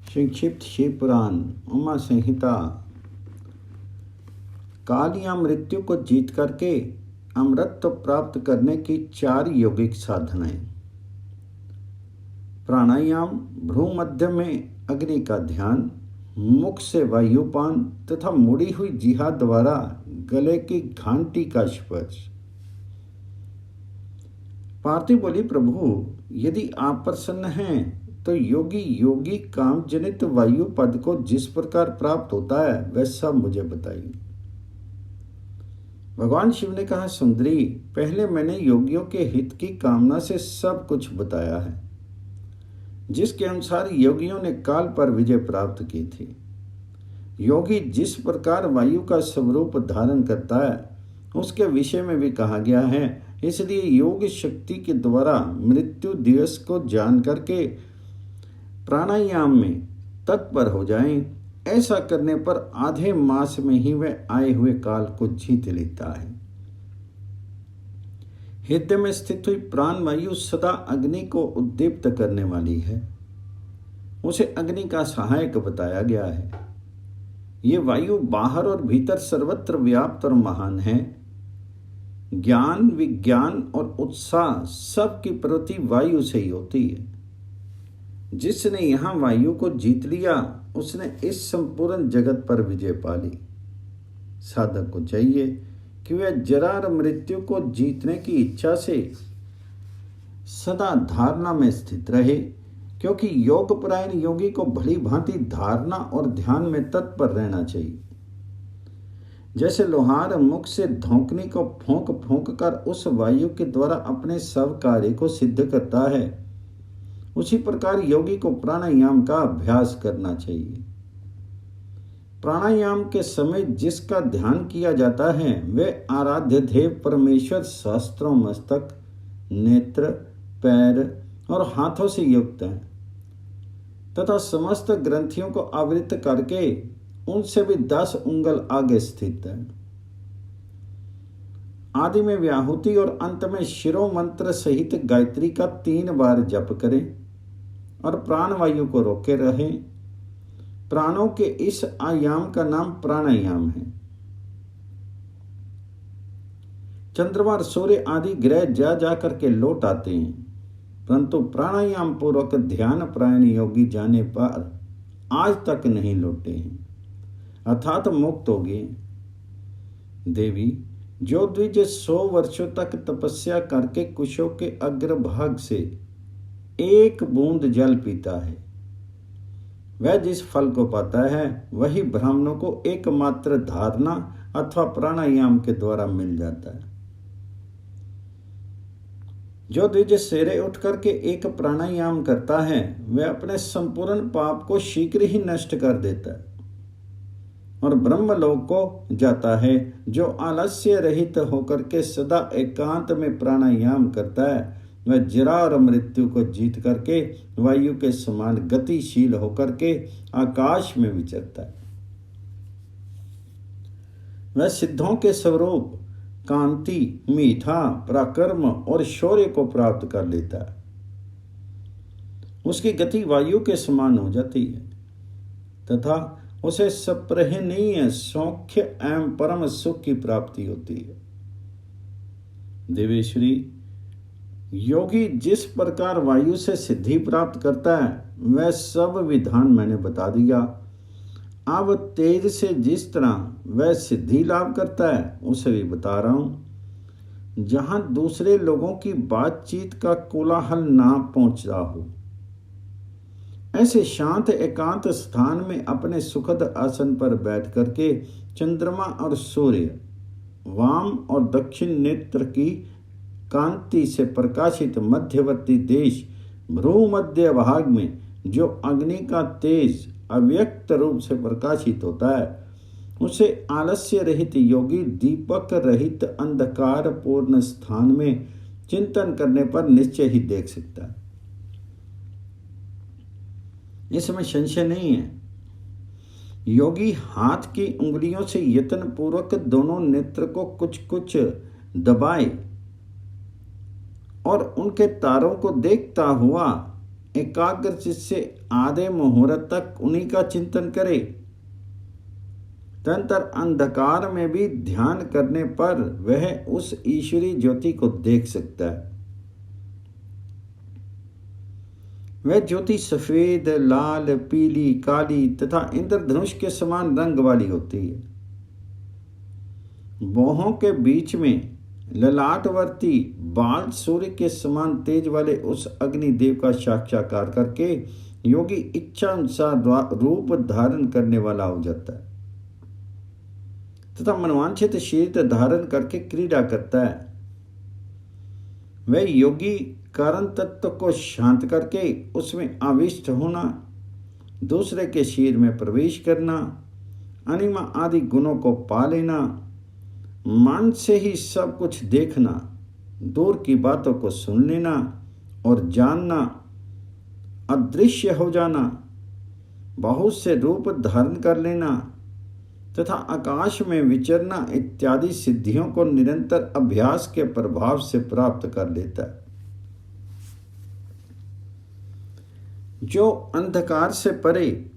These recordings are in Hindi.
संक्षिप्त शिव पुराण उमा संहिता। काल या मृत्यु को जीत करके अमृतत्व प्राप्त करने की 4 यौगिक साधनाएं। प्राणायाम, भ्रू मध्य में अग्नि का ध्यान, मुख से वायुपान तथा मुड़ी हुई जिह्वा द्वारा गले की घंटी का स्पर्श। पार्थिव बोली, प्रभु यदि आप प्रसन्न हैं तो योगी काम जनित वायु पद को जिस प्रकार प्राप्त होता है वैसा मुझे बताइए। भगवान शिव ने कहा, सुंदरी, पहले मैंने योगियों के हित की कामना से सब कुछ बताया है, जिसके अनुसार योगियों ने काल पर विजय प्राप्त की थी। योगी जिस प्रकार वायु का स्वरूप धारण करता है उसके विषय में भी कहा गया है। इसलिए योग शक्ति के द्वारा मृत्यु दिवस को जान करके प्राणायाम में तत्पर हो जाएं। ऐसा करने पर आधे मास में ही वह आए हुए काल को जीत लेता है। हृदय में स्थित हुई प्राण वायु सदा अग्नि को उद्दीप्त करने वाली है। उसे अग्नि का सहायक बताया गया है। ये वायु बाहर और भीतर सर्वत्र व्याप्त और महान है। ज्ञान, विज्ञान और उत्साह सबकी प्रवृत्ति वायु से ही होती है। जिसने यहाँ वायु को जीत लिया उसने इस संपूर्ण जगत पर विजय पा ली। साधक को चाहिए कि वह जरा और मृत्यु को जीतने की इच्छा से सदा धारणा में स्थित रहे, क्योंकि योगपरायण योगी को भली भांति धारणा और ध्यान में तत्पर रहना चाहिए। जैसे लोहार मुख से धोंकनी को फूंक फूंक कर उस वायु के द्वारा अपने सब कार्य को सिद्ध करता है, उसी प्रकार योगी को प्राणायाम का अभ्यास करना चाहिए। प्राणायाम के समय जिसका ध्यान किया जाता है वह आराध्य देव परमेश्वर सहस्त्रों मस्तक, नेत्र, पैर और हाथों से युक्त है तथा समस्त ग्रंथियों को आवृत करके उनसे भी 10 उंगल आगे स्थित है। आदि में व्याहुति और अंत में शिरो मंत्र सहित गायत्री का 3 बार जप करें और प्राणवायु को रोके रहें। प्राणों के इस आयाम का नाम प्राणायाम है। चंद्रमा और सूर्य आदि ग्रह जा जा करके लौट आते हैं, परंतु प्राणायाम पूर्वक ध्यान प्रायण योगी जाने पर आज तक नहीं लौटे हैं, अर्थात मुक्त हो गए। देवी, जो द्विज 100 वर्षों तक तपस्या करके कुशों के अग्रभाग से 1 बूंद जल पीता है, वह जिस फल को पाता है वही ब्राह्मणों को एकमात्र धारणा अथवा प्राणायाम के द्वारा मिल जाता है। जो द्विज सवेरे उठ करके एक प्राणायाम करता है वह अपने संपूर्ण पाप को शीघ्र ही नष्ट कर देता है और ब्रह्मलोक को जाता है। जो आलस्य रहित होकर के सदा एकांत में प्राणायाम करता है वह जरा और मृत्यु को जीत करके वायु के समान गतिशील होकर के आकाश में विचरता है। वह सिद्धों के स्वरूप कांति, मीठा, पराक्रम और शौर्य को प्राप्त कर लेता है। उसकी गति वायु के समान हो जाती है तथा उसे सप्रहनीय सौख्य एवं परम सुख की प्राप्ति होती है। देवेश्वरी, योगी जिस प्रकार वायु से सिद्धि प्राप्त करता है वह सब विधान मैंने बता दिया। अब तेज से जिस तरह वह सिद्धि लाभ करता है उसे भी बता रहा हूं। जहां दूसरे लोगों की बातचीत का कोलाहल ना पहुंच रहा हो, ऐसे शांत एकांत स्थान में अपने सुखद आसन पर बैठ करके चंद्रमा और सूर्य, वाम और दक्षिण नेत्र की कांति से प्रकाशित मध्यवर्ती देश भ्रू मध्य भाग में जो अग्नि का तेज अव्यक्त रूप से प्रकाशित होता है उसे आलस्य रहित योगी दीपक रहित अंधकार पूर्ण स्थान में चिंतन करने पर निश्चय ही देख सकता है। इसमें संशय नहीं है। योगी हाथ की उंगलियों से यत्न पूर्वक दोनों नेत्र को कुछ कुछ दबाए और उनके तारों को देखता हुआ एकाग्र चित्त से आधे मुहूर्त तक उन्हीं का चिंतन करे, तदंतर अंधकार में भी ध्यान करने पर वह उस ईश्वरी ज्योति को देख सकता है। वह ज्योति सफेद, लाल, पीली, काली तथा इंद्रधनुष के समान रंग वाली होती है। भौहों के बीच में ललाटवर्ती बाल सूर्य के समान तेज वाले उस अग्निदेव का साक्षात्कार करके योगी इच्छा अनुसार रूप धारण करने वाला हो जाता है तथा मनवांछित शरीर धारण करके क्रीड़ा करता है। वह योगी कारण तत्व को शांत करके उसमें आविष्ट होना, दूसरे के शरीर में प्रवेश करना, अनिमा आदि गुणों को पा लेना, मन से ही सब कुछ देखना, दूर की बातों को सुन लेना और जानना, अदृश्य हो जाना, बहुत से रूप धारण कर लेना तथा आकाश में विचरना इत्यादि सिद्धियों को निरंतर अभ्यास के प्रभाव से प्राप्त कर लेता है। जो अंधकार से परे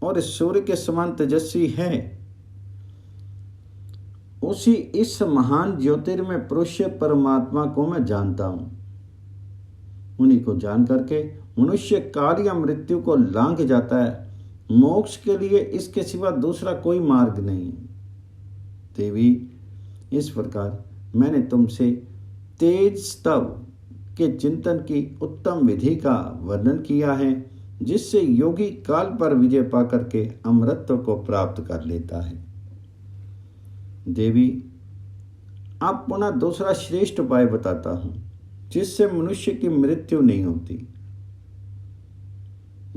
और सूर्य के समान तेजस्वी है, उसी इस महान ज्योतिर्मय पुरुष परमात्मा को मैं जानता हूं। उन्हीं को जान करके मनुष्य काल या मृत्यु को लांघ जाता है। मोक्ष के लिए इसके सिवा दूसरा कोई मार्ग नहीं। देवी, इस प्रकार मैंने तुमसे तेज स्तव के चिंतन की उत्तम विधि का वर्णन किया है, जिससे योगी काल पर विजय पाकर के अमरत्व को प्राप्त कर लेता है। देवी, आप पुनः दूसरा श्रेष्ठ उपाय बताता हूं, जिससे मनुष्य की मृत्यु नहीं होती।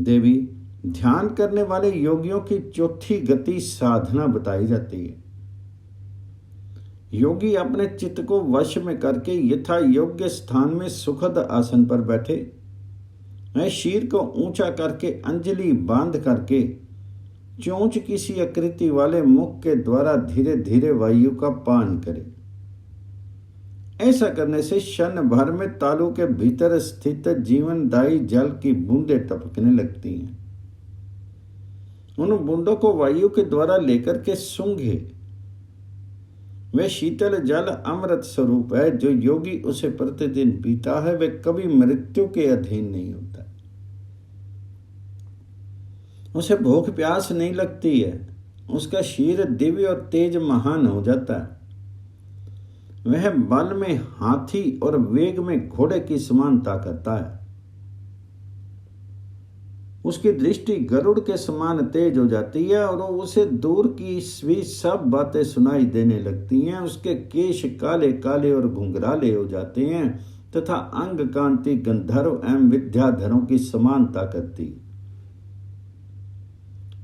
देवी, ध्यान करने वाले योगियों की चौथी गति साधना बताई जाती है। योगी अपने चित्त को वश में करके यथा योग्य स्थान में सुखद आसन पर बैठे, वह शीर को ऊंचा करके अंजलि बांध करके चोंच किसी आकृति वाले मुख के द्वारा धीरे धीरे वायु का पान करे। ऐसा करने से क्षण भर में तालू के भीतर स्थित जीवनदायी जल की बूंदें टपकने लगती हैं। उन बूंदों को वायु के द्वारा लेकर के सूंघे। वह शीतल जल अमृत स्वरूप है। जो योगी उसे प्रतिदिन पीता है, वह कभी मृत्यु के अधीन नहीं होता। उसे भूख प्यास नहीं लगती है। उसका शरीर दिव्य और तेज महान हो जाता है। वह बल में हाथी और वेग में घोड़े की समानता करता है। उसकी दृष्टि गरुड़ के समान तेज हो जाती है और उसे दूर की भी सब बातें सुनाई देने लगती हैं। उसके केश काले काले और घुंघराले हो जाते हैं तथा अंग कांति गंधर्व एवं विद्याधरों की समानता करती।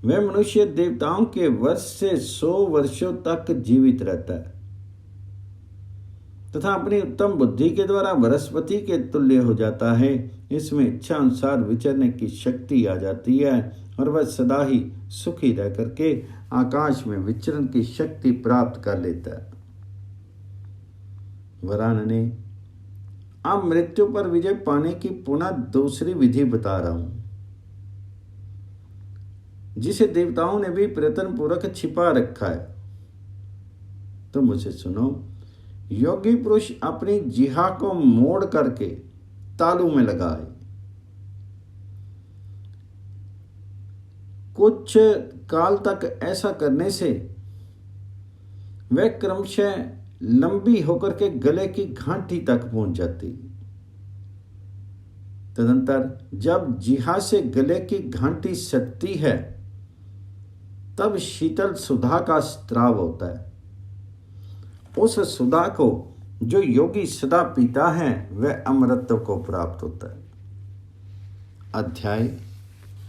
वह मनुष्य देवताओं के वर्ष से 100 वर्षों तक जीवित रहता है तथा अपनी उत्तम बुद्धि के द्वारा बृहस्पति के तुल्य हो जाता है। इसमें इच्छा अनुसार विचरने की शक्ति आ जाती है और वह सदा ही सुखी रह करके आकाश में विचरण की शक्ति प्राप्त कर लेता है। वरानने, अब मृत्यु पर विजय पाने की पुनः दूसरी विधि बता रहा हूं, जिसे देवताओं ने भी प्रयत्न पूर्वक छिपा रखा है। तुम मुझे सुनो। योगी पुरुष अपनी जिह्वा को मोड़ करके तालू में लगाए। कुछ काल तक ऐसा करने से वह क्रमशः लंबी होकर के गले की घाटी तक पहुंच जाती। तदंतर जब जिह्वा से गले की घाटी सटती है, तब शीतल सुधा का स्त्राव होता है। उस सुधा को जो योगी सदा पीता है, वह अमृतत्व को प्राप्त होता है। अध्याय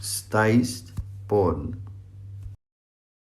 27 पूर्ण।